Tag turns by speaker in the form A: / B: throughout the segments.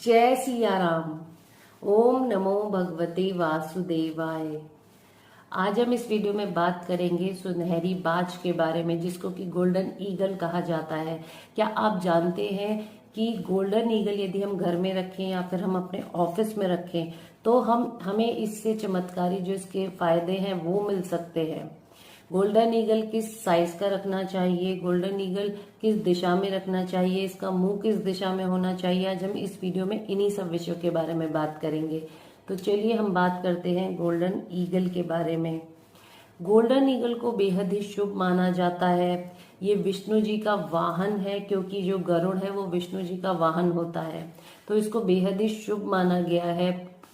A: जय सिया राम। ओम नमो भगवते वासुदेवाय। आज हम इस वीडियो में बात करेंगे सुनहरी बाज के बारे में, जिसको कि गोल्डन ईगल कहा जाता है। क्या आप जानते हैं कि गोल्डन ईगल यदि हम घर में रखें या फिर हम अपने ऑफिस में रखें तो हमें इससे चमत्कारी जो इसके फायदे हैं वो मिल सकते हैं। गोल्डन ईगल किस साइज का रखना चाहिए, गोल्डन ईगल किस दिशा में रखना चाहिए, इसका मुंह किस दिशा में होना चाहिए, आज हम इस वीडियो में इन्हीं सब विषयों के बारे में बात करेंगे। तो चलिए हम बात करते हैं गोल्डन ईगल के बारे में। गोल्डन ईगल को बेहद ही शुभ माना जाता है। ये विष्णु जी का वाहन है, क्योंकि जो गरुड़ है वो विष्णु जी का वाहन होता है, तो इसको बेहद ही शुभ माना गया है।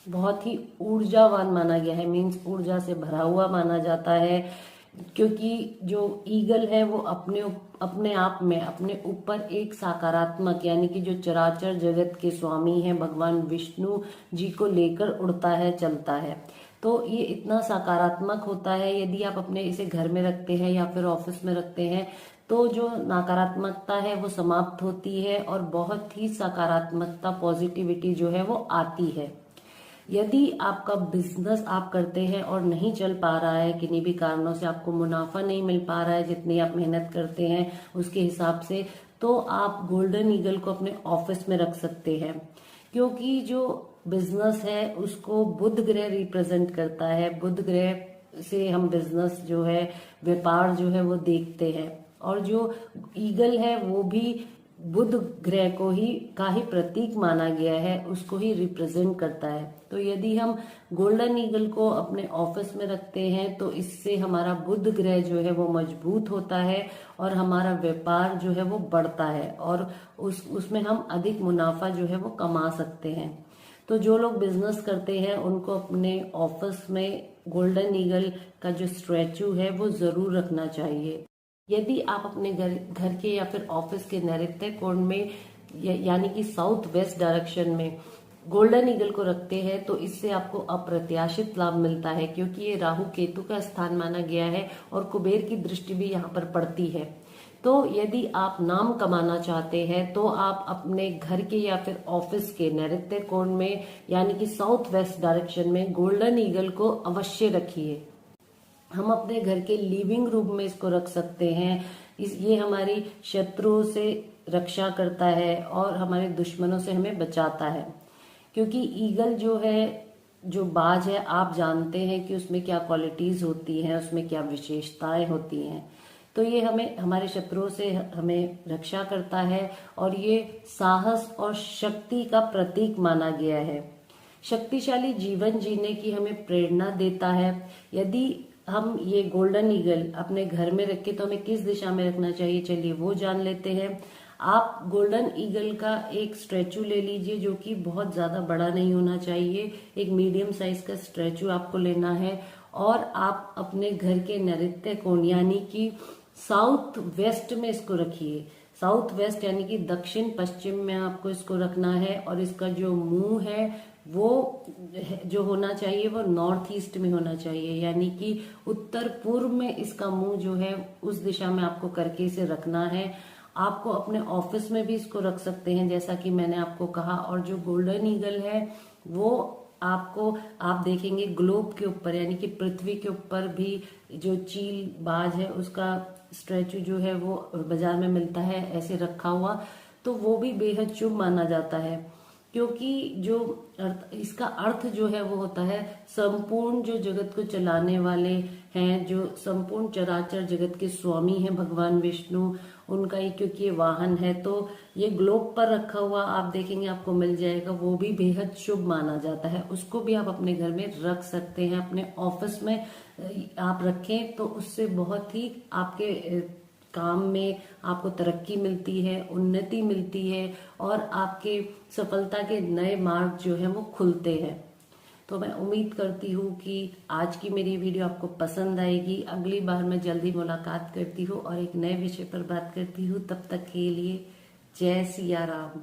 A: बहुत ही ऊर्जावान माना गया है, मीन्स ऊर्जा से भरा हुआ माना जाता है, क्योंकि जो ईगल है वो अपने आप में अपने ऊपर एक सकारात्मक यानी कि जो चराचर जगत के स्वामी हैं भगवान विष्णु जी को लेकर उड़ता है, चलता है। तो ये इतना सकारात्मक होता है। यदि आप अपने इसे घर में रखते हैं या फिर ऑफिस में रखते हैं तो जो नकारात्मकता है वो समाप्त होती है और बहुत ही सकारात्मकता, पॉजिटिविटी जो है वो आती है। यदि आपका बिजनेस आप करते हैं और नहीं चल पा रहा है, किन्हीं भी कारणों से आपको मुनाफा नहीं मिल पा रहा है जितनी आप मेहनत करते हैं उसके हिसाब से, तो आप गोल्डन ईगल को अपने ऑफिस में रख सकते हैं। क्योंकि जो बिजनेस है उसको बुध ग्रह रिप्रेजेंट करता है। बुध ग्रह से हम बिजनेस जो है, व्यापार जो है वो देखते हैं, और जो ईगल है वो भी बुध ग्रह को ही प्रतीक माना गया है, उसको ही रिप्रेजेंट करता है। तो यदि हम गोल्डन ईगल को अपने ऑफिस में रखते हैं तो इससे हमारा बुध ग्रह जो है वो मजबूत होता है और हमारा व्यापार जो है वो बढ़ता है, और उसमें हम अधिक मुनाफा जो है वो कमा सकते हैं। तो जो लोग बिजनेस करते हैं उनको अपने ऑफिस में गोल्डन ईगल का जो स्टैचू है वो जरूर रखना चाहिए। यदि आप अपने घर के या फिर ऑफिस के नैऋत्य कोण में यानी कि साउथ वेस्ट डायरेक्शन में गोल्डन ईगल को रखते हैं तो इससे आपको अप्रत्याशित लाभ मिलता है, क्योंकि ये राहु केतु का स्थान माना गया है और कुबेर की दृष्टि भी यहाँ पर पड़ती है। तो यदि आप नाम कमाना चाहते हैं तो आप अपने घर के या फिर ऑफिस के नैऋत्य कोण में यानी कि साउथ वेस्ट डायरेक्शन में गोल्डन ईगल को अवश्य रखिए। हम अपने घर के लिविंग रूम में इसको रख सकते हैं। ये हमारी शत्रुओं से रक्षा करता है और हमारे दुश्मनों से हमें बचाता है। क्योंकि ईगल जो है, जो बाज है, आप जानते हैं कि उसमें क्या क्वालिटीज होती हैं, उसमें क्या विशेषताएं होती हैं। तो ये हमें हमारे शत्रुओं से हमें रक्षा करता है और ये साहस और शक्ति का प्रतीक माना गया है। शक्तिशाली जीवन जीने की हमें प्रेरणा देता है। यदि हम ये गोल्डन ईगल अपने घर में रखें तो हमें किस दिशा में रखना चाहिए, चलिए वो जान लेते हैं। आप गोल्डन ईगल का एक स्टैचू ले लीजिए, जो कि बहुत ज्यादा बड़ा नहीं होना चाहिए, एक मीडियम साइज का स्टैचू आपको लेना है, और आप अपने घर के नैऋत्य कोण यानी कि साउथ वेस्ट में इसको रखिए। साउथ वेस्ट यानी कि दक्षिण पश्चिम में आपको इसको रखना है, और इसका जो मुंह है वो जो होना चाहिए वो नॉर्थ ईस्ट में होना चाहिए, यानी कि उत्तर पूर्व में इसका मुंह जो है उस दिशा में आपको करके इसे रखना है। आपको अपने ऑफिस में भी इसको रख सकते हैं जैसा कि मैंने आपको कहा। और जो गोल्डन ईगल है वो आप देखेंगे ग्लोब के ऊपर यानी कि पृथ्वी के ऊपर भी जो चील बाज है उसका स्टैचू जो है वो बाजार में मिलता है ऐसे रखा हुआ, तो वो भी बेहद शुभ माना जाता है। क्योंकि जो इसका अर्थ जो है वो होता है संपूर्ण जो जगत को चलाने वाले हैं, जो संपूर्ण चराचर जगत के स्वामी हैं भगवान विष्णु, उनका ही क्योंकि ये वाहन है, तो ये ग्लोब पर रखा हुआ आप देखेंगे आपको मिल जाएगा, वो भी बेहद शुभ माना जाता है। उसको भी आप अपने घर में रख सकते हैं, अपने ऑफिस में आप रखें तो उससे बहुत ही आपके काम में आपको तरक्की मिलती है, उन्नति मिलती है, और आपके सफलता के नए मार्ग जो है वो खुलते हैं। तो मैं उम्मीद करती हूँ कि आज की मेरी वीडियो आपको पसंद आएगी। अगली बार मैं जल्दी मुलाकात करती हूँ और एक नए विषय पर बात करती हूँ। तब तक के लिए जय सिया राम।